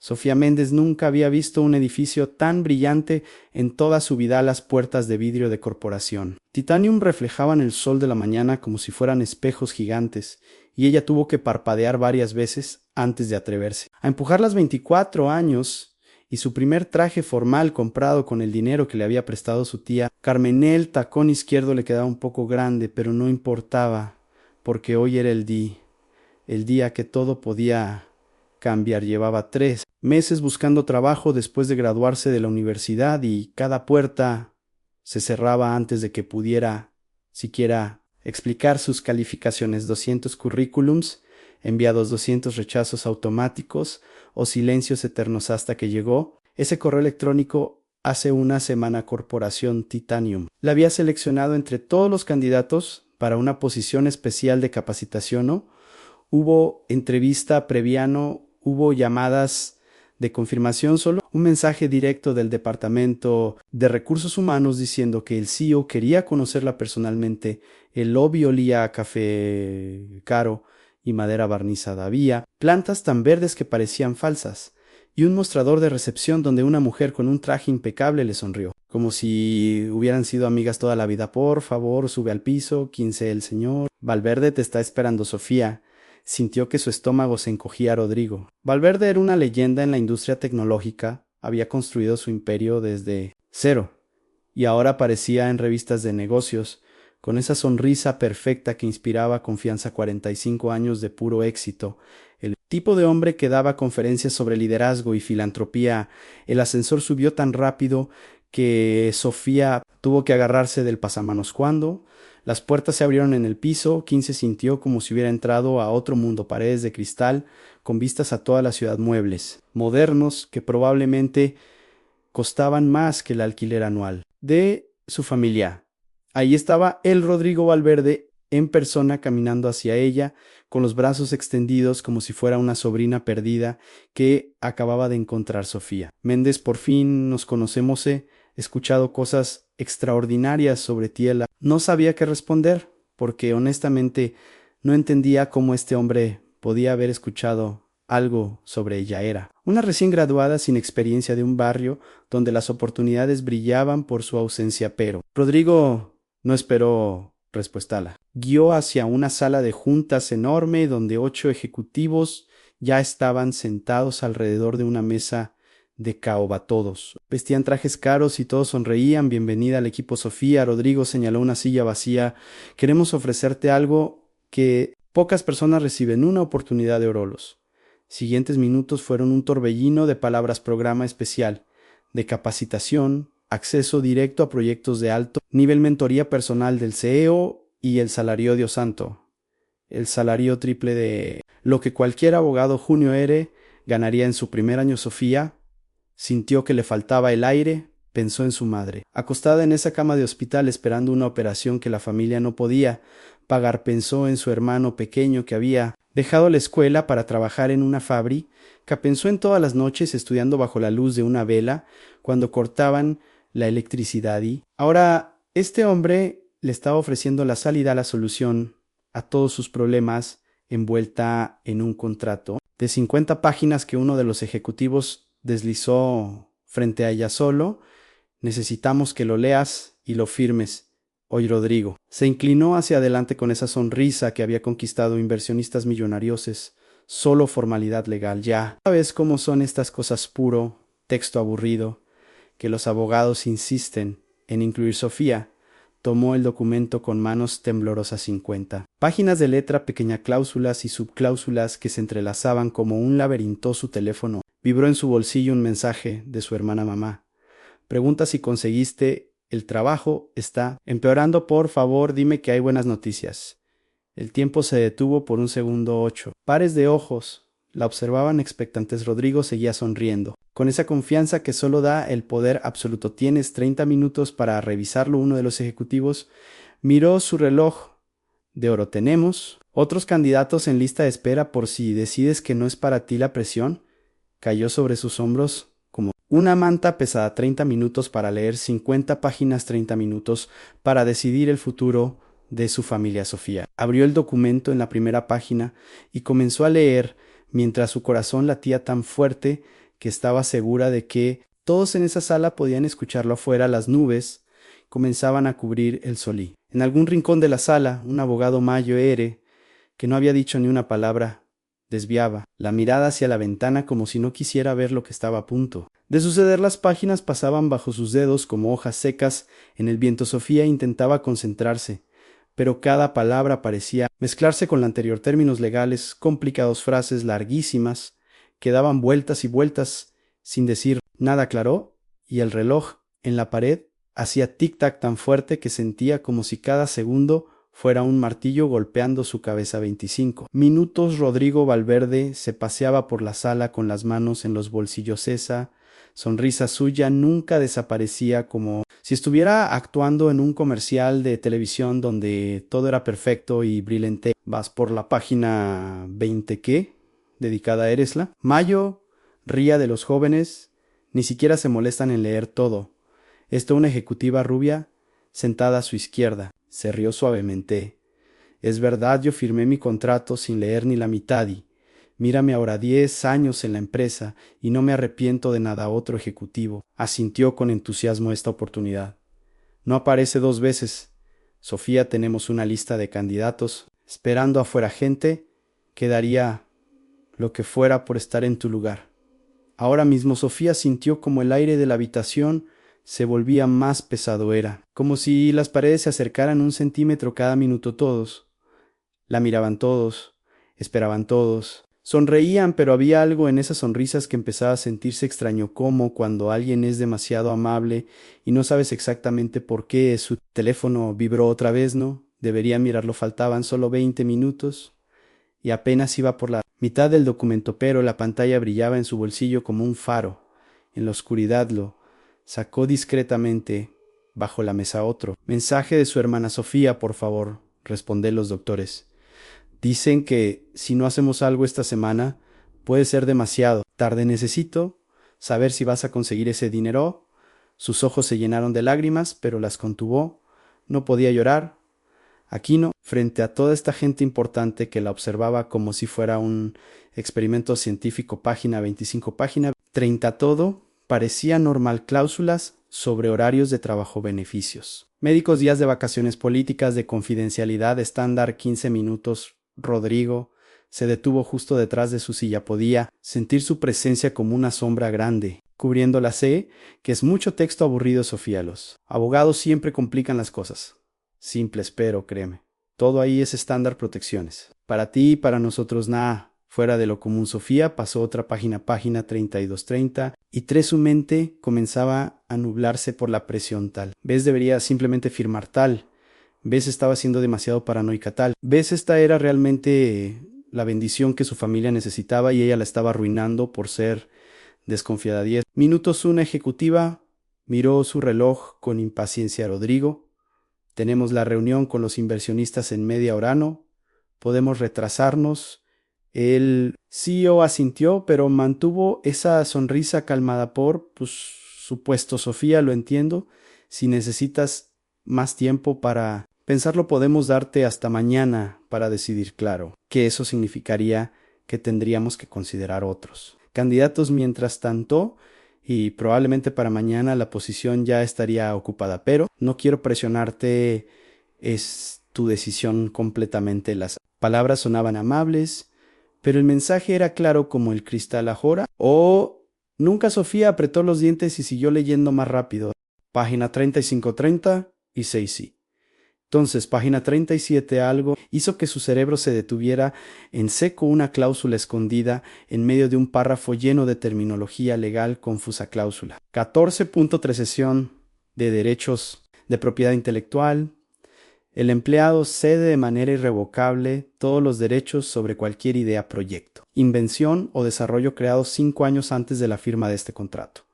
Sofía Méndez nunca había visto un edificio tan brillante en toda su vida, las puertas de vidrio de corporación. Titanium reflejaban el sol de la mañana como si fueran espejos gigantes, y ella tuvo que parpadear varias veces antes de atreverse a empujar las 24 años y su primer traje formal comprado con el dinero que le había prestado su tía Carmen. El tacón izquierdo le quedaba un poco grande, pero no importaba, porque hoy era el día que todo podía cambiar. Llevaba 3 meses buscando trabajo después de graduarse de la universidad y cada puerta se cerraba antes de que pudiera siquiera explicar sus calificaciones. 200 currículums enviados, 200 rechazos automáticos o silencios eternos hasta que llegó ese correo electrónico hace una semana. Corporación Titanium la había seleccionado entre todos los candidatos para una posición especial de capacitación, ¿no? Hubo entrevista previa, no hubo llamadas de confirmación, solo un mensaje directo del Departamento de Recursos Humanos diciendo que el CEO quería conocerla personalmente. El lobby olía a café caro y madera barnizada. Había plantas tan verdes que parecían falsas y un mostrador de recepción donde una mujer con un traje impecable le sonrió, como si hubieran sido amigas toda la vida. Por favor, sube al piso, 15 el señor. Valverde te está esperando, Sofía. Sintió que su estómago se encogía a Rodrigo. Valverde era una leyenda en la industria tecnológica, había construido su imperio desde cero, y ahora aparecía en revistas de negocios, con esa sonrisa perfecta que inspiraba confianza. 45 años de puro éxito, el tipo de hombre que daba conferencias sobre liderazgo y filantropía. El ascensor subió tan rápido que Sofía tuvo que agarrarse del pasamanos. Cuando las puertas se abrieron en el piso, 15 sintió como si hubiera entrado a otro mundo. Paredes de cristal con vistas a toda la ciudad, muebles modernos que probablemente costaban más que el alquiler anual de su familia. Ahí estaba el Rodrigo Valverde en persona, caminando hacia ella con los brazos extendidos como si fuera una sobrina perdida que acababa de encontrar Sofía Méndez. Por fin nos conocemos, he escuchado cosas extraordinarias sobre ti. No sabía qué responder, porque honestamente no entendía cómo este hombre podía haber escuchado algo sobre ella. Era una recién graduada sin experiencia de un barrio donde las oportunidades brillaban por su ausencia, pero Rodrigo no esperó respuesta. Guió hacia una sala de juntas enorme donde 8 ejecutivos ya estaban sentados alrededor de una mesa de caoba. Todos vestían trajes caros y todos sonreían. Bienvenida al equipo, Sofía. Rodrigo señaló una silla vacía. Queremos ofrecerte algo que pocas personas reciben, una oportunidad de orolos. Siguientes minutos fueron un torbellino de palabras: programa especial de capacitación, acceso directo a proyectos de alto nivel, mentoría personal del CEO y el salario, Dios santo, el salario triple de lo que cualquier abogado junior ganaría en su primer año. Sofía sintió que le faltaba el aire. Pensó en su madre, acostada en esa cama de hospital esperando una operación que la familia no podía pagar. Pensó en su hermano pequeño que había dejado la escuela para trabajar en una fábrica. Pensó en todas las noches estudiando bajo la luz de una vela cuando cortaban la electricidad, y ahora este hombre le estaba ofreciendo la salida, la solución a todos sus problemas, envuelta en un contrato de 50 páginas que uno de los ejecutivos deslizó frente a ella. Solo necesitamos que lo leas y lo firmes hoy. Rodrigo se inclinó hacia adelante con esa sonrisa que había conquistado inversionistas millonarios. Solo formalidad legal. Ya sabes cómo son estas cosas, puro texto aburrido que los abogados insisten en incluir. Sofía tomó el documento con manos temblorosas. 50 páginas de letra pequeña, cláusulas y subcláusulas que se entrelazaban como un laberinto. Su teléfono vibró en su bolsillo. Un mensaje de su hermana. Mamá, pregunta si conseguiste el trabajo. Está empeorando. Por favor, dime que hay buenas noticias. El tiempo se detuvo por un segundo. 8 pares de ojos la observaban expectantes. Rodrigo seguía sonriendo, con esa confianza que solo da el poder absoluto. Tienes 30 minutos para revisarlo. Uno de los ejecutivos miró su reloj de oro. Tenemos otros candidatos en lista de espera por si decides que no es para ti. La presión cayó sobre sus hombros como una manta pesada. 30 minutos para leer 50 páginas, 30 minutos para decidir el futuro de su familia. Sofía abrió el documento en la primera página y comenzó a leer mientras su corazón latía tan fuerte que estaba segura de que todos en esa sala podían escucharlo afuera. Las nubes comenzaban a cubrir el solí. En algún rincón de la sala, un abogado mayo que no había dicho ni una palabra, desviaba la mirada hacia la ventana como si no quisiera ver lo que estaba a punto de suceder. Las páginas pasaban bajo sus dedos como hojas secas en el viento. Sofía intentaba concentrarse, pero cada palabra parecía mezclarse con la anterior. Términos legales complicados, frases larguísimas que daban vueltas y vueltas sin decir nada. Aclaró, y el reloj en la pared hacía tic-tac tan fuerte que sentía como si cada segundo fuera un martillo golpeando su cabeza. 25 minutos. Rodrigo Valverde se paseaba por la sala con las manos en los bolsillos. Esa sonrisa suya nunca desaparecía, como si estuviera actuando en un comercial de televisión donde todo era perfecto y brilante. Vas por la página 20, ¿qué? Dedicada a Eresla. Mayo ría de los jóvenes, ni siquiera se molestan en leer todo. Una ejecutiva rubia sentada a su izquierda. Se rió suavemente. Es verdad, yo firmé mi contrato sin leer ni la mitad y mírame ahora, 10 años en la empresa y no me arrepiento de nada. Otro ejecutivo asintió con entusiasmo. Esta oportunidad no aparece dos veces. Sofía, tenemos una lista de candidatos esperando afuera. Gente que daría lo que fuera por estar en tu lugar. Ahora mismo. Sofía sintió como el aire de la habitación se volvía más pesado. Era como si las paredes se acercaran 1 centímetro cada minuto. Todos la miraban, todos esperaban, todos sonreían, pero había algo en esas sonrisas que empezaba a sentirse extraño, como cuando alguien es demasiado amable y no sabes exactamente por qué. Su teléfono vibró otra vez. No debería mirarlo. Faltaban solo 20 minutos y apenas iba por la mitad del documento, pero la pantalla brillaba en su bolsillo como un faro. En la oscuridad lo sacó discretamente bajo la mesa. Otro mensaje de su hermana. Sofía, por favor, responde los doctores. Dicen que si no hacemos algo esta semana, puede ser demasiado tarde. Necesito saber si vas a conseguir ese dinero. Sus ojos se llenaron de lágrimas, pero las contuvo. No podía llorar. Aquino, frente a toda esta gente importante que la observaba como si fuera un experimento científico. Página 25, página 30. Todo parecía normal. Cláusulas sobre horarios de trabajo, beneficios médicos, días de vacaciones, políticas de confidencialidad estándar. 15 minutos. Rodrigo se detuvo justo detrás de su silla. Podía sentir su presencia como una sombra grande cubriéndola. Sé que es mucho texto aburrido, Sofía. Los abogados siempre complican las cosas simples, pero créeme, todo ahí es estándar. Protecciones para ti y para nosotros, nada fuera de lo común. Sofía pasó otra página. Página 32-30 su mente comenzaba a nublarse por la presión. Tal vez debería simplemente firmar. Tal vez estaba siendo demasiado paranoica. Tal vez esta era realmente la bendición que su familia necesitaba y ella la estaba arruinando por ser desconfiada. 10 minutos. Una ejecutiva miró su reloj con impaciencia. Rodrigo, tenemos la reunión con los inversionistas en media hora. ¿No podemos retrasarnos? El CEO asintió, pero mantuvo esa sonrisa calmada. Por supuesto, Sofía, lo entiendo. Si necesitas más tiempo para pensarlo, podemos darte hasta mañana para decidir. Claro que eso significaría que tendríamos que considerar otros candidatos mientras tanto, y probablemente para mañana la posición ya estaría ocupada, pero no quiero presionarte. Es tu decisión completamente. Las palabras sonaban amables, pero el mensaje era claro como el cristal. Ahora o nunca. Sofía apretó los dientes y siguió leyendo más rápido. Página 35-36. Sí. Entonces, página 37. Algo hizo que su cerebro se detuviera en seco. Una cláusula escondida en medio de un párrafo lleno de terminología legal confusa. Cláusula 14.3. Cesión de derechos de propiedad intelectual. El empleado cede de manera irrevocable todos los derechos sobre cualquier idea, proyecto, invención o desarrollo creado 5 años antes de la firma de este contrato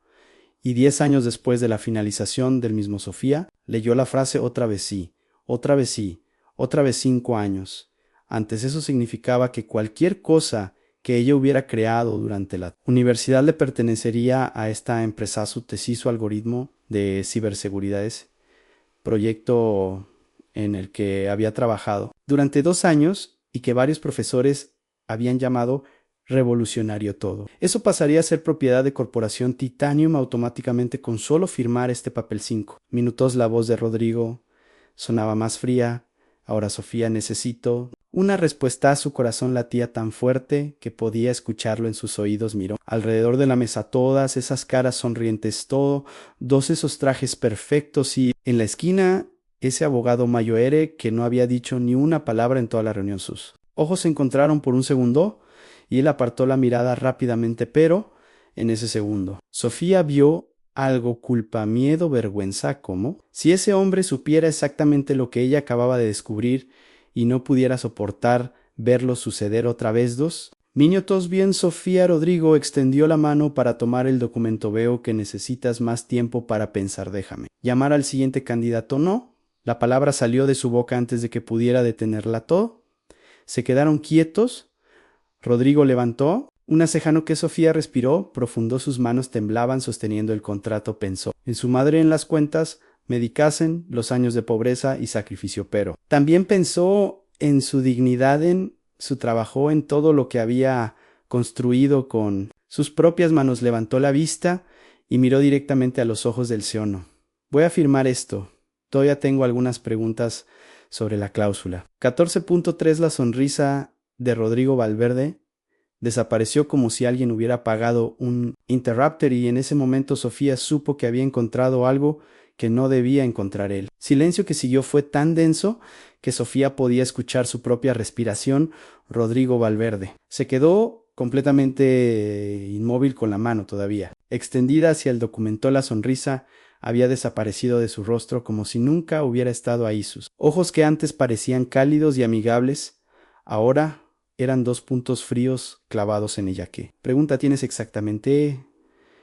y 10 años después de la finalización del mismo. Sofía leyó la frase otra vez. Sí, otra vez sí, otra vez 5 años. Antes eso significaba que cualquier cosa que ella hubiera creado durante la universidad le pertenecería a esta empresa. Su tesis, su algoritmo de ciberseguridad, proyecto en el que había trabajado durante 2 años y que varios profesores habían llamado revolucionario todo. Eso pasaría a ser propiedad de Corporación Titanium automáticamente con solo firmar este papel 5. Minutos la voz de Rodrigo sonaba más fría. Ahora, Sofía, necesito... Una respuesta a su corazón latía tan fuerte que podía escucharlo en sus oídos. Miró alrededor de la mesa todas esas caras sonrientes, todos esos trajes perfectos y en la esquina ese abogado Mayoere que no había dicho ni una palabra en toda la reunión. Sus ojos se encontraron por un segundo y él apartó la mirada rápidamente, pero en ese segundo Sofía vio algo, culpa, miedo, vergüenza, como si ese hombre supiera exactamente lo que ella acababa de descubrir y no pudiera soportar verlo suceder otra vez. Minutos bien, Sofía. Rodrigo extendió la mano para tomar el documento. Veo que necesitas más tiempo para pensar. Déjame llamar al siguiente candidato. No. La palabra salió de su boca antes de que pudiera detenerla. Todo. Se quedaron quietos. Rodrigo levantó una ceja que Sofía respiró profundo. Sus manos temblaban sosteniendo el contrato. Pensó en su madre, en las cuentas, medicasen, los años de pobreza y sacrificio, pero también pensó en su dignidad, en su trabajo, en todo lo que había construido con sus propias manos. Levantó la vista y miró directamente a los ojos del Seono. Voy a firmar esto. Todavía tengo algunas preguntas sobre la cláusula. 14.3. La sonrisa de Rodrigo Valverde desapareció como si alguien hubiera apagado un interrupter y en ese momento Sofía supo que había encontrado algo que no debía encontrar él. Silencio que siguió fue tan denso que Sofía podía escuchar su propia respiración. Rodrigo Valverde se quedó completamente inmóvil con la mano todavía extendida hacia el documento. La sonrisa había desaparecido de su rostro como si nunca hubiera estado ahí. Sus ojos, que antes parecían cálidos y amigables, ahora eran dos puntos fríos clavados en ella. ¿Qué pregunta tienes exactamente?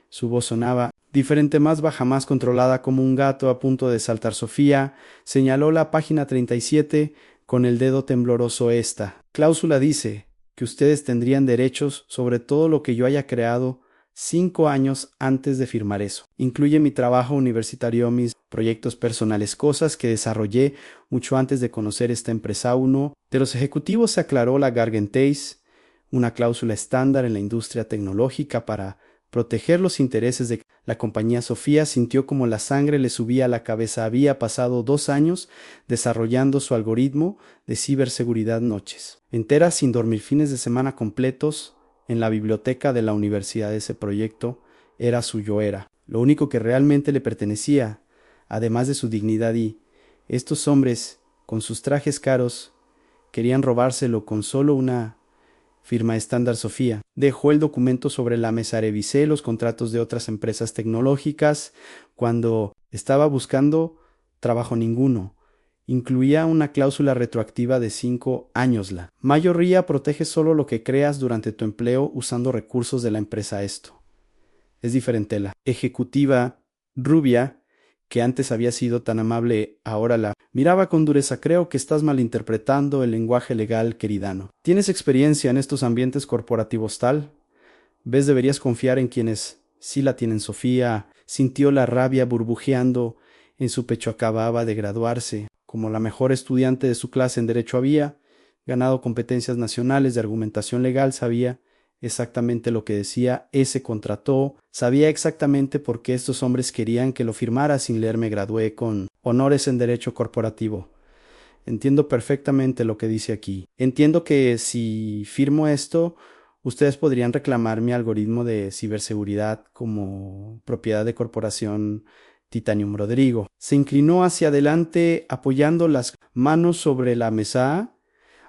Su voz sonaba diferente, más baja, más controlada, como un gato a punto de saltar. Sofía señaló la página 37 con el dedo tembloroso. Esta cláusula dice que ustedes tendrían derechos sobre todo lo que yo haya creado 5 años antes de firmar eso. Incluye mi trabajo universitario, mis proyectos personales, cosas que desarrollé mucho antes de conocer esta empresa. Uno de los ejecutivos se aclaró la gargantéis, una cláusula estándar en la industria tecnológica para proteger los intereses de la compañía. Sofía sintió como la sangre le subía a la cabeza. Había pasado 2 años desarrollando su algoritmo de ciberseguridad, noches enteras sin dormir, fines de semana completos en la biblioteca de la universidad. Ese proyecto era suyo, era lo único que realmente le pertenecía, además de su dignidad, y estos hombres, con sus trajes caros, querían robárselo con solo una firma estándar. Sofía dejó el documento sobre la mesa. Revisé los contratos de otras empresas tecnológicas cuando estaba buscando trabajo. Ninguno incluía una cláusula retroactiva de 5 años. La mayoría protege solo lo que creas durante tu empleo usando recursos de la empresa. Esto es diferente. La ejecutiva rubia, que antes había sido tan amable, ahora la miraba con dureza. Creo que estás malinterpretando el lenguaje legal, queridano. ¿Tienes experiencia en estos ambientes corporativos tal? ¿Ves? Deberías confiar en quienes sí la tienen. Sofía sintió la rabia burbujeando en su pecho. Acababa de graduarse como la mejor estudiante de su clase en Derecho. Había ganado competencias nacionales de argumentación legal. Sabía exactamente lo que decía ese contrato. Sabía exactamente por qué estos hombres querían que lo firmara sin leer. Me gradué con honores en Derecho Corporativo. Entiendo perfectamente lo que dice aquí. Entiendo que si firmo esto, ustedes podrían reclamar mi algoritmo de ciberseguridad como propiedad de Corporación Titanium. Rodrigo se inclinó hacia adelante apoyando las manos sobre la mesa.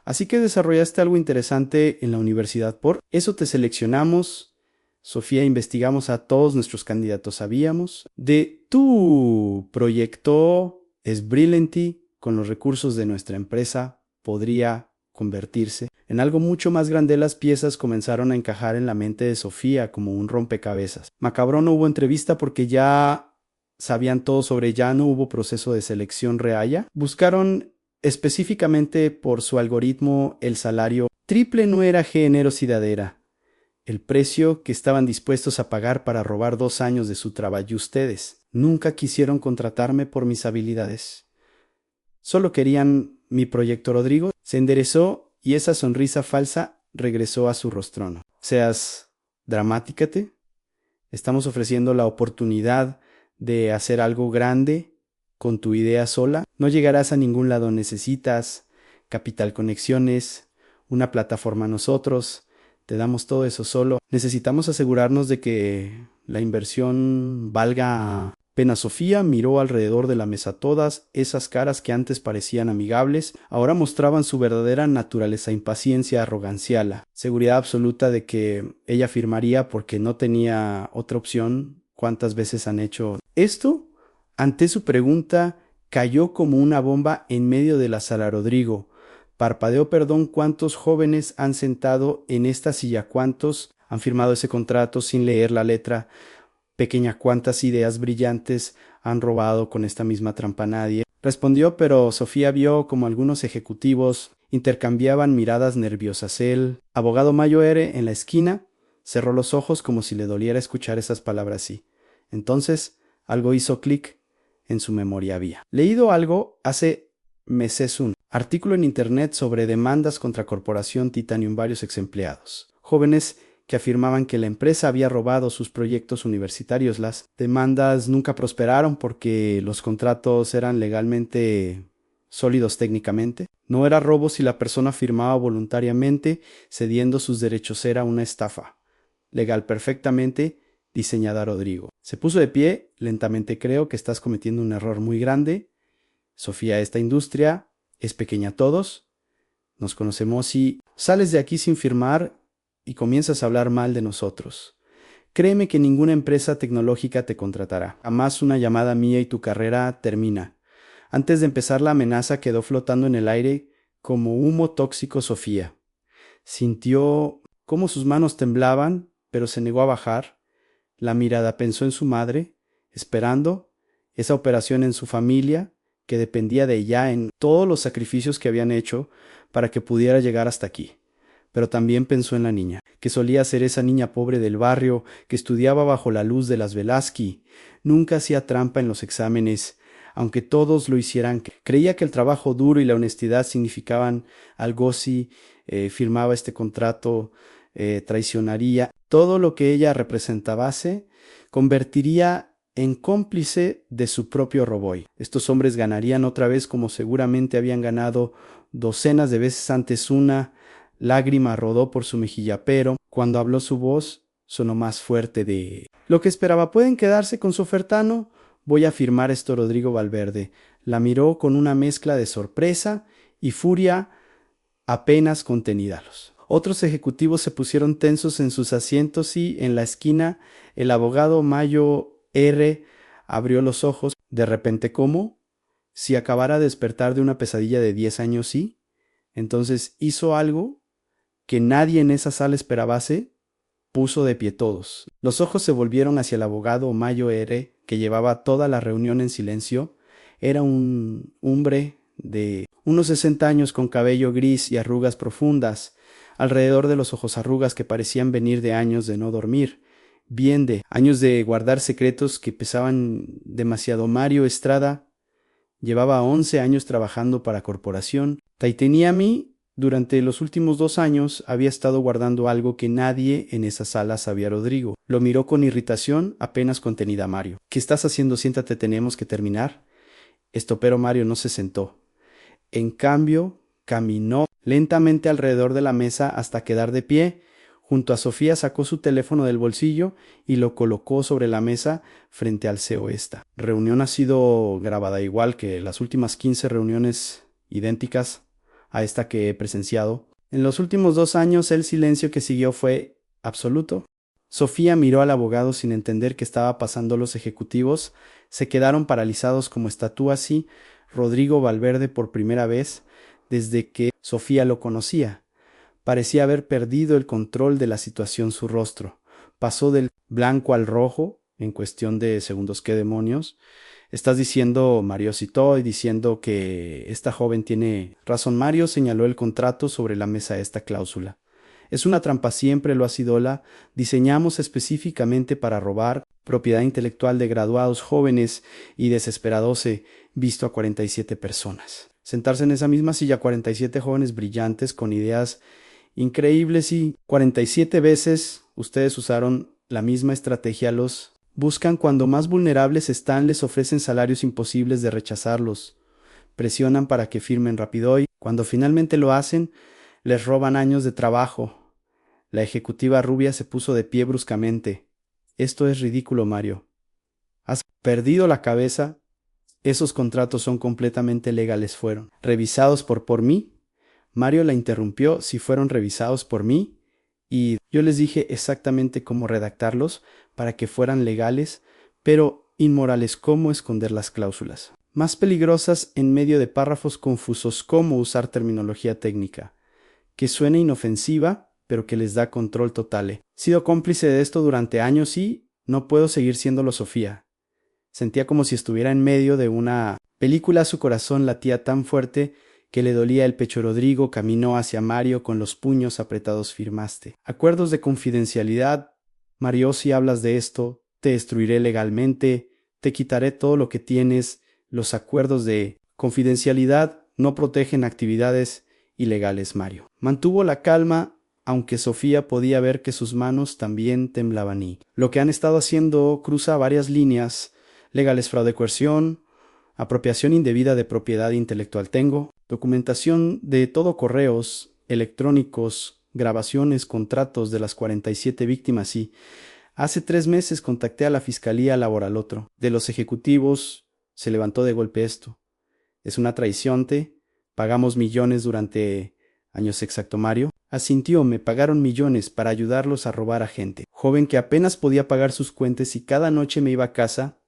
Así que desarrollaste algo interesante en la universidad. Por eso te seleccionamos. Sofía, investigamos a todos nuestros candidatos. Sabíamos de tu proyecto. Es brillante. Con los recursos de nuestra empresa podría convertirse en algo mucho más grande. Las piezas comenzaron a encajar en la mente de Sofía como un rompecabezas. Macabro. No hubo entrevista porque ya sabían todo sobre ella. No hubo proceso de selección real. Buscaron específicamente por su algoritmo el salario triple. No era generosidad, era el precio que estaban dispuestos a pagar para robar 2 años de su trabajo. Y ustedes nunca quisieron contratarme por mis habilidades. Solo querían mi proyecto. Rodrigo se enderezó y esa sonrisa falsa regresó a su rostrono. Seas dramatícate. Estamos ofreciendo la oportunidad de hacer algo grande con tu idea sola. No llegarás a ningún lado. Necesitas capital, conexiones, una plataforma. Nosotros te damos todo eso solo. Necesitamos asegurarnos de que la inversión valga pena. Sofía miró alrededor de la mesa. Todas esas caras que antes parecían amigables, ahora mostraban su verdadera naturaleza: impaciencia, arrogancia, seguridad absoluta de que ella firmaría porque no tenía otra opción. ¿Cuántas veces han hecho esto? Ante su pregunta, cayó como una bomba en medio de la sala. Rodrigo parpadeó. Perdón, ¿cuántos jóvenes han sentado en esta silla? ¿Cuántos han firmado ese contrato sin leer la letra pequeña? ¿Cuántas ideas brillantes han robado con esta misma trampa? Nadie respondió, pero Sofía vio como algunos ejecutivos intercambiaban miradas nerviosas. El abogado Mayo R. en la esquina cerró los ojos como si le doliera escuchar esas palabras. Sí. Entonces algo hizo clic en su memoria. Había leído algo hace meses, un artículo en internet sobre demandas contra Corporación Titanium. Varios ex empleados jóvenes que afirmaban que la empresa había robado sus proyectos universitarios. Las demandas nunca prosperaron porque los contratos eran legalmente sólidos técnicamente. No era robo si la persona firmaba voluntariamente cediendo sus derechos. Era una estafa legal perfectamente diseñada. Rodrigo se puso de pie lentamente. Creo que estás cometiendo un error muy grande, Sofía. Esta industria es pequeña. Todos nos conocemos y sales de aquí sin firmar y comienzas a hablar mal de nosotros. Créeme que ninguna empresa tecnológica te contratará. Jamás. Una llamada mía y tu carrera termina. Antes de empezar, la amenaza quedó flotando en el aire como humo tóxico. Sofía sintió cómo sus manos temblaban, pero se negó a bajar la mirada. Pensó en su madre, esperando esa operación, en su familia que dependía de ella, en todos los sacrificios que habían hecho para que pudiera llegar hasta aquí. Pero también pensó en la niña, que solía ser esa niña pobre del barrio, que estudiaba bajo la luz de las Velázquez. Nunca hacía trampa en los exámenes, aunque todos lo hicieran. Creía que el trabajo duro y la honestidad significaban algo. Si firmaba este contrato, traicionaría todo lo que ella representaba, se convertiría en cómplice de su propio robo. Estos hombres ganarían otra vez como seguramente habían ganado docenas de veces antes. Una lágrima rodó por su mejilla, pero cuando habló su voz sonó más fuerte de lo que esperaba. ¿Pueden quedarse con su ofertano? Voy a firmar esto. Rodrigo Valverde la miró con una mezcla de sorpresa y furia apenas contenida. Los otros ejecutivos se pusieron tensos en sus asientos y en la esquina el abogado Mayo R. abrió los ojos. De repente, como si acabara de despertar de una pesadilla de 10 años. Sí. Entonces hizo algo que nadie en esa sala esperaba. Se puso de pie. Todos los ojos se volvieron hacia el abogado Mayo R., que llevaba toda la reunión en silencio. Era un hombre de unos 60 años con cabello gris y arrugas profundas alrededor de los ojos, arrugas que parecían venir de años de no dormir, bien de años de guardar secretos que pesaban demasiado. Mario Estrada llevaba 11 años trabajando para Corporación Titanium. Durante los últimos 2 años había estado guardando algo que nadie en esa sala sabía. Rodrigo lo miró con irritación apenas contenida. Mario, ¿qué estás haciendo? Siéntate, tenemos que terminar esto. Pero Mario no se sentó. En cambio, caminó lentamente alrededor de la mesa hasta quedar de pie. Junto a Sofía sacó su teléfono del bolsillo y lo colocó sobre la mesa frente al CEO. Esta reunión ha sido grabada, igual que las últimas 15 reuniones idénticas a esta que he presenciado. En los últimos 2 años el silencio que siguió fue absoluto. Sofía miró al abogado sin entender qué estaba pasando. Los ejecutivos se quedaron paralizados como estatuas y Rodrigo Valverde, por primera vez desde que Sofía lo conocía, parecía haber perdido el control de la situación. Su rostro pasó del blanco al rojo en cuestión de segundos. ¿Qué demonios estás diciendo? Mario citó, y diciendo que esta joven tiene razón. Mario señaló el contrato sobre la mesa. Esta cláusula es una trampa, siempre lo ha sido. La diseñamos específicamente para robar propiedad intelectual de graduados jóvenes y desesperados. He visto a 47 personas sentarse en esa misma silla, 47 jóvenes brillantes con ideas Increíble, sí. 47 veces ustedes usaron la misma estrategia. Los buscan cuando más vulnerables están, les ofrecen salarios imposibles de rechazarlos. Presionan para que firmen rápido y, cuando finalmente lo hacen, les roban años de trabajo. La ejecutiva rubia se puso de pie bruscamente. Esto es ridículo, Mario. ¿Has perdido la cabeza? Esos contratos son completamente legales. ¿Fueron revisados por mí? Mario la interrumpió. Si fueron revisados por mí, y yo les dije exactamente cómo redactarlos para que fueran legales, pero inmorales. ¿Cómo esconder las cláusulas más peligrosas en medio de párrafos confusos? ¿Cómo usar terminología técnica que suene inofensiva, pero que les da control total? He sido cómplice de esto durante años y no puedo seguir siéndolo, Sofía. Sentía como si estuviera en medio de una película. Su corazón latía tan fuerte que le dolía el pecho. Rodrigo caminó hacia Mario con los puños apretados. Firmaste acuerdos de confidencialidad. Mario, si hablas de esto, te destruiré legalmente, te quitaré todo lo que tienes. Los acuerdos de confidencialidad no protegen actividades ilegales. Mario mantuvo la calma, aunque Sofía podía ver que sus manos también temblaban. Y lo que han estado haciendo cruza varias líneas legales: fraude, coerción, apropiación indebida de propiedad intelectual. Tengo documentación de todo: correos electrónicos, grabaciones, contratos de las 47 víctimas. Y hace 3 meses contacté a la Fiscalía Laboral. Otro de los ejecutivos se levantó de golpe. Esto es una traición. Te pagamos millones durante años. Exacto, Mario asintió. Me pagaron millones para ayudarlos a robar a gente joven que apenas podía pagar sus cuentas, y cada noche me iba a casa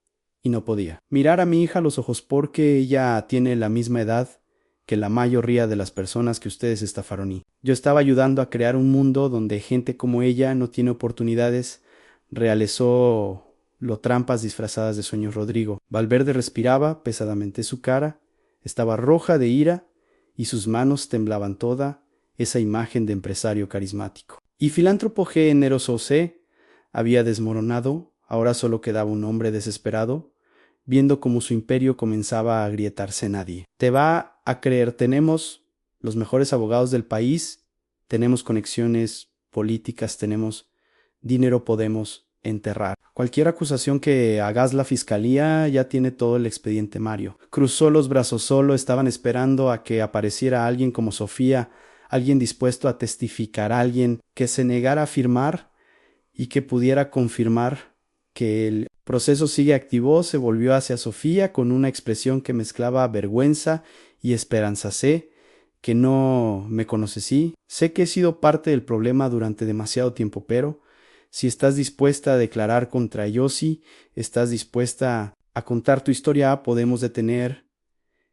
y no podía mirar a mi hija a los ojos porque ella tiene la misma edad que la mayoría de las personas que ustedes estafaron. Y yo estaba ayudando a crear un mundo donde gente como ella no tiene oportunidades. Realizó lo trampas disfrazadas de sueños. Rodrigo Valverde respiraba pesadamente. Su cara estaba roja de ira y sus manos temblaban. Toda esa imagen de empresario carismático y filántropo generoso se había desmoronado. Ahora solo quedaba un hombre desesperado, viendo cómo su imperio comenzaba a agrietarse. Nadie te va a creer. Tenemos los mejores abogados del país, tenemos conexiones políticas, tenemos dinero, podemos enterrar cualquier acusación que hagas. La fiscalía ya tiene todo el expediente. Mario cruzó los brazos. Solo estaban esperando a que apareciera alguien como Sofía, alguien dispuesto a testificar, alguien que se negara a firmar y que pudiera confirmar que el proceso sigue activo. Se volvió hacia Sofía con una expresión que mezclaba vergüenza y esperanza. Sé que no me conoces. Sí, sé que he sido parte del problema durante demasiado tiempo, pero si estás dispuesta a declarar contra ellos, si estás dispuesta a contar tu historia, podemos detener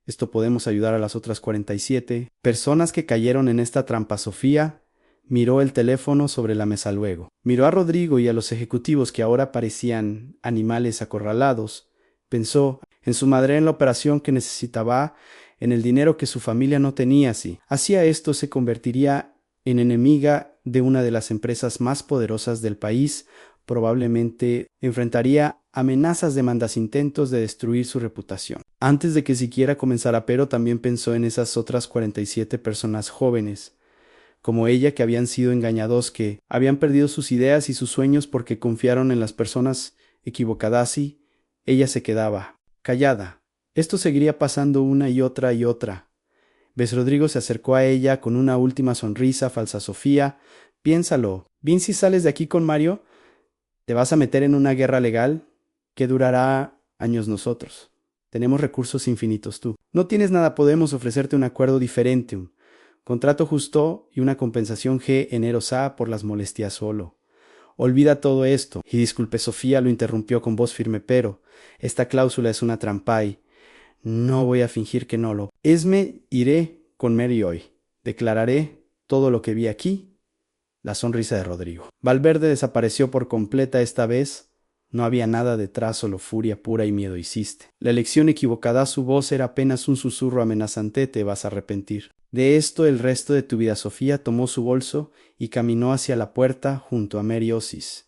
esto, podemos ayudar a las otras 47 personas que cayeron en esta trampa. Sofía miró el teléfono sobre la mesa. Luego miró a Rodrigo y a los ejecutivos que ahora parecían animales acorralados. Pensó en su madre, en la operación que necesitaba, en el dinero que su familia no tenía. Si hacía esto, se convertiría en enemiga de una de las empresas más poderosas del país. Probablemente enfrentaría amenazas, demandas, intentos de destruir su reputación antes de que siquiera comenzara. Pero también pensó en esas otras 47 personas jóvenes como ella que habían sido engañados, que habían perdido sus ideas y sus sueños porque confiaron en las personas equivocadas. Y ella se quedaba callada. Esto seguiría pasando una y otra y otra vez. Rodrigo se acercó a ella con una última sonrisa falsa. Sofía, piénsalo bien. Si sales de aquí con Mario, te vas a meter en una guerra legal que durará años. Nosotros tenemos recursos infinitos. Tú no tienes nada. Podemos ofrecerte un acuerdo diferente, un contrato justo y una compensación generosa por las molestias. Solo olvida todo esto. Y disculpe, Sofía lo interrumpió con voz firme, pero esta cláusula es una trampa y no voy a fingir que no lo es. Me iré con Mary hoy. Declararé todo lo que vi aquí. La sonrisa de Rodrigo Valverde desapareció por completa. Esta vez no había nada detrás, solo furia pura y miedo. Hiciste la elección equivocada. Su voz era apenas un susurro amenazante. Te vas a arrepentir de esto el resto de tu vida. Sofía tomó su bolso y caminó hacia la puerta junto a Mary Osis.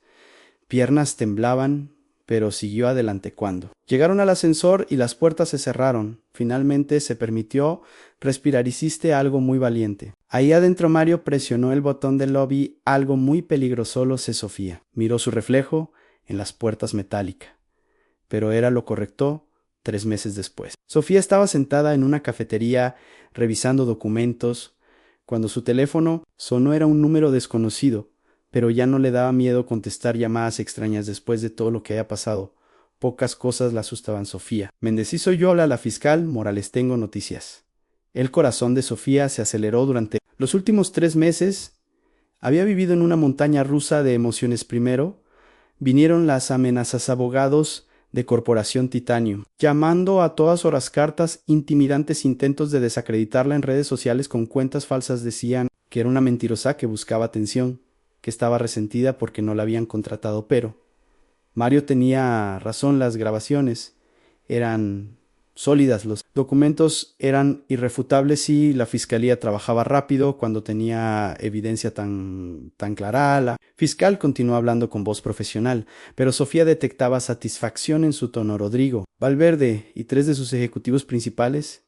Piernas temblaban, pero siguió adelante cuando. Llegaron al ascensor y las puertas se cerraron. Finalmente se permitió respirar. Hiciste algo muy valiente. Ahí adentro Mario presionó el botón del lobby. Algo muy peligroso, lo sé Sofía. Miró su reflejo en las puertas metálicas. Pero era lo correcto 3 meses después. Sofía estaba sentada en una cafetería revisando documentos cuando su teléfono sonó. Era un número desconocido, pero ya no le daba miedo contestar llamadas extrañas después de todo lo que había pasado. Pocas cosas la asustaban. Sofía. Mendeci, soy yo, habla la fiscal. Morales, tengo noticias. El corazón de Sofía se aceleró. Durante los últimos 3 meses había vivido en una montaña rusa de emociones. Primero vinieron las amenazas. Abogados de Corporación Titanium, llamando a todas horas, cartas, intimidantes intentos de desacreditarla en redes sociales con cuentas falsas. Decían que era una mentirosa que buscaba atención, que estaba resentida porque no la habían contratado, pero Mario tenía razón. Las grabaciones eran sólidas, los documentos eran irrefutables y la fiscalía trabajaba rápido cuando tenía evidencia tan clara. La fiscal continuó hablando con voz profesional, pero Sofía detectaba satisfacción en su tono. Rodrigo Valverde y 3 de sus ejecutivos principales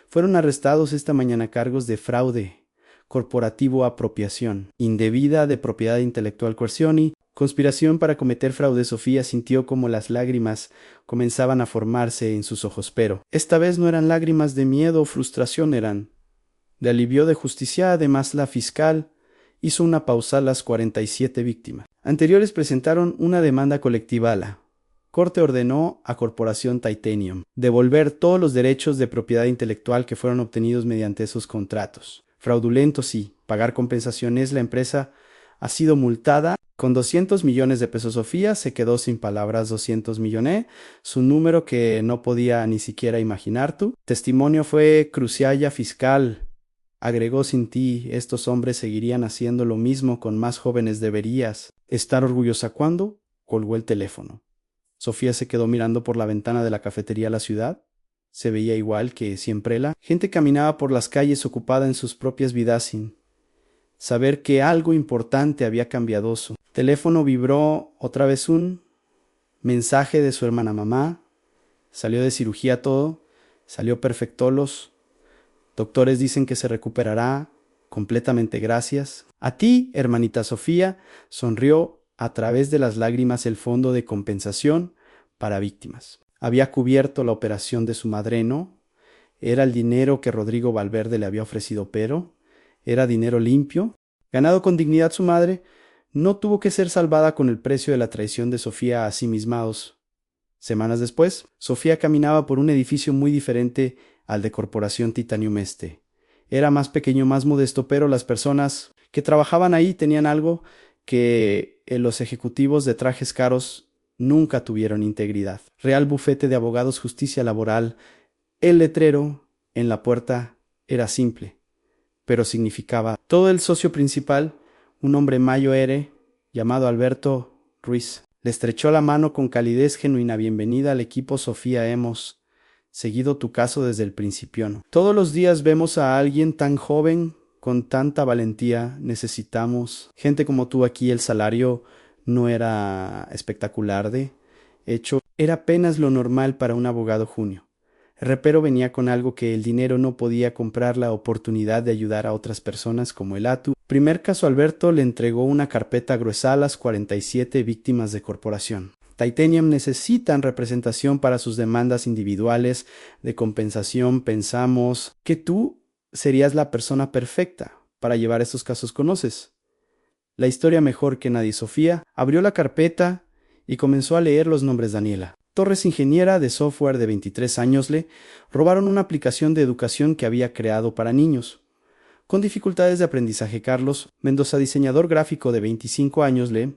fueron arrestados esta mañana. Cargos de fraude corporativo, apropiación indebida de propiedad intelectual, coerción y conspiración para cometer fraude. Sofía sintió como las lágrimas comenzaban a formarse en sus ojos, pero esta vez no eran lágrimas de miedo o frustración, eran de alivio, de justicia. Además, la fiscal hizo una pausa. Las 47 víctimas anteriores presentaron una demanda colectiva. La Corte ordenó a Corporación Titanium devolver todos los derechos de propiedad intelectual que fueron obtenidos mediante esos contratos fraudulentos y pagar compensaciones. La empresa ha sido multada con 200 millones de pesos. Sofía se quedó sin palabras. 200 millones, su número que no podía ni siquiera imaginar. Tu testimonio fue crucial. Ya fiscal, agregó, sin ti estos hombres seguirían haciendo lo mismo con más jóvenes. Deberías estar orgullosa. Cuando colgó el teléfono, Sofía se quedó mirando por la ventana de la cafetería. La ciudad se veía igual que siempre. La gente caminaba por las calles ocupada en sus propias vidas sin saber que algo importante había cambiado. Su teléfono vibró otra vez. Un mensaje de su hermana. Mamá, salió de cirugía, todo salió perfecto. Los doctores dicen que se recuperará completamente. Gracias a ti, hermanita. Sofía sonrió a través de las lágrimas. El fondo de compensación para víctimas había cubierto la operación de su madre. No era el dinero que Rodrigo Valverde le había ofrecido, pero era dinero limpio, ganado con dignidad. Su madre no tuvo que ser salvada con el precio de la traición de Sofía a sí mismos. Semanas después, Sofía caminaba por un edificio muy diferente al de Corporación Titanium. Era más pequeño, más modesto, pero las personas que trabajaban ahí tenían algo que los ejecutivos de trajes caros nunca tuvieron: integridad. Real bufete de abogados, justicia laboral. El letrero en la puerta era simple, pero significaba todo. El socio principal, un hombre mayor llamado Alberto Ruiz, le estrechó la mano con calidez genuina. Bienvenida al equipo, Sofía. Hemos seguido tu caso desde el principio. ¿No? Todos los días vemos a alguien tan joven con tanta valentía. Necesitamos gente como tú aquí. El salario no era espectacular, de hecho era apenas lo normal para un abogado junior. El repero venía con algo que el dinero no podía comprar: la oportunidad de ayudar a otras personas como el ATU. Primer caso, Alberto le entregó una carpeta gruesa a las 47 víctimas de Corporación Titanium. Necesitan representación para sus demandas individuales de compensación. Pensamos que tú serías la persona perfecta para llevar estos casos. Conoces la historia mejor que nadie. Sofía abrió la carpeta y comenzó a leer los nombres. Daniela Torres, ingeniera de software de 23 años. Le robaron una aplicación de educación que había creado para niños con dificultades de aprendizaje. Carlos Mendoza, diseñador gráfico de 25 años. Le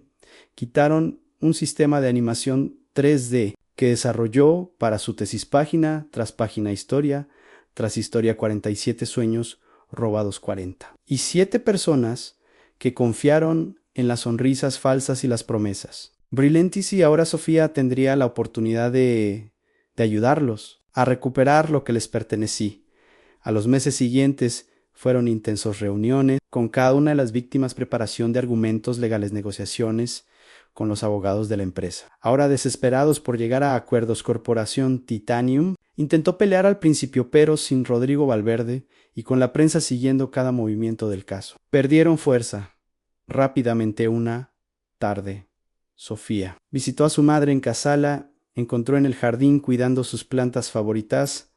quitaron un sistema de animación 3D que desarrolló para su tesis. Página tras página, historia tras historia. 47 sueños robados. 40 y 7 personas que confiaron en las sonrisas falsas y las promesas brillantes. Y ahora Sofía tendría la oportunidad de ayudarlos a recuperar lo que les pertenecía. A los meses siguientes fueron intensos reuniones con cada una de las víctimas, preparación de argumentos legales, negociaciones con los abogados de la empresa. Ahora desesperados por llegar a acuerdos, Corporación Titanium intentó pelear al principio, pero sin Rodrigo Valverde y con la prensa siguiendo cada movimiento del caso. Perdieron fuerza. Rápidamente una tarde, Sofía visitó a su madre en Casala, encontró en el jardín cuidando sus plantas favoritas,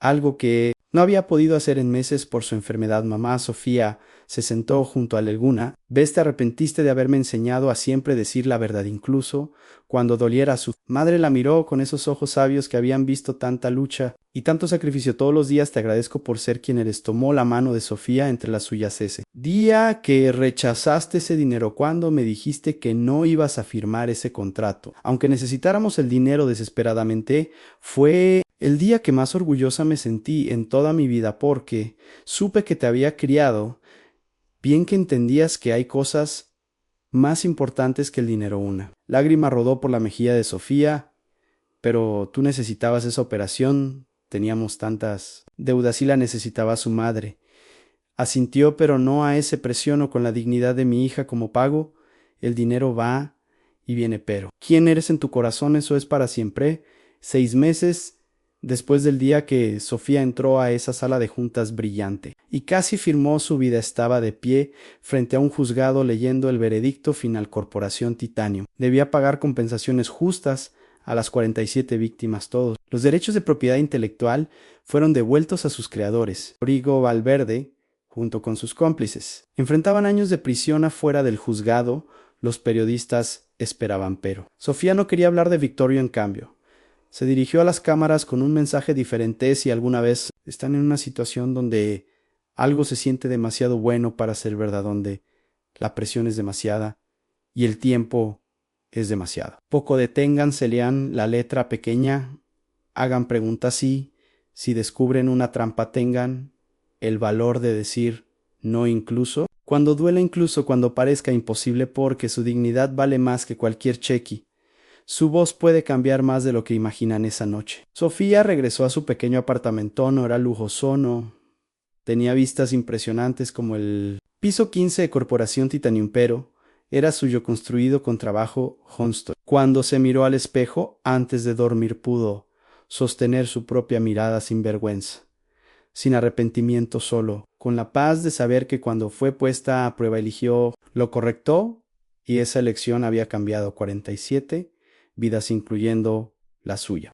algo que no había podido hacer en meses por su enfermedad. Mamá Sofía se sentó junto a Laguna. ¿Ves? Te arrepentiste de haberme enseñado a siempre decir la verdad, incluso cuando doliera a su madre. La miró con esos ojos sabios que habían visto tanta lucha y tanto sacrificio todos los días. Te agradezco por ser quien eres. Tomó la mano de Sofía entre las suyas. Ese día que rechazaste ese dinero, cuando me dijiste que no ibas a firmar ese contrato, aunque necesitáramos el dinero desesperadamente, fue el día que más orgullosa me sentí en toda mi vida, porque supe que te había criado bien, que entendías que hay cosas más importantes que el dinero. Una lágrima rodó por la mejilla de Sofía. Pero tú necesitabas esa operación, teníamos tantas deudas y la necesitaba su madre. Asintió, pero no a ese presión o con la dignidad de mi hija como pago. El dinero va y viene, pero ¿quién eres en tu corazón? Eso es para siempre. 6 meses después del día que Sofía entró a esa sala de juntas brillante y casi firmó su vida, estaba de pie frente a un juzgado leyendo el veredicto final. Corporación Titanium debía pagar compensaciones justas a las 47 víctimas. Todos los derechos de propiedad intelectual fueron devueltos a sus creadores. Rodrigo Valverde, junto con sus cómplices, enfrentaban años de prisión afuera del juzgado. Los periodistas esperaban, pero Sofía no quería hablar de Victorio. En cambio, se dirigió a las cámaras con un mensaje diferente. Si alguna vez están en una situación donde algo se siente demasiado bueno para ser verdad, donde la presión es demasiada y el tiempo es demasiado, poco deténganse, lean la letra pequeña, hagan preguntas sí, si descubren una trampa tengan el valor de decir no, incluso cuando duela, incluso cuando parezca imposible, porque su dignidad vale más que cualquier cheque. Su voz puede cambiar más de lo que imaginan esa noche. Sofía regresó a su pequeño apartamento. No era lujoso, no tenía vistas impresionantes como el piso 15 de Corporación Titanium, pero era suyo, construido con trabajo Johnston. Cuando se miró al espejo antes de dormir, pudo sostener su propia mirada sin vergüenza, sin arrepentimiento, solo con la paz de saber que cuando fue puesta a prueba eligió lo correcto, y esa elección había cambiado 47 vidas, incluyendo la suya.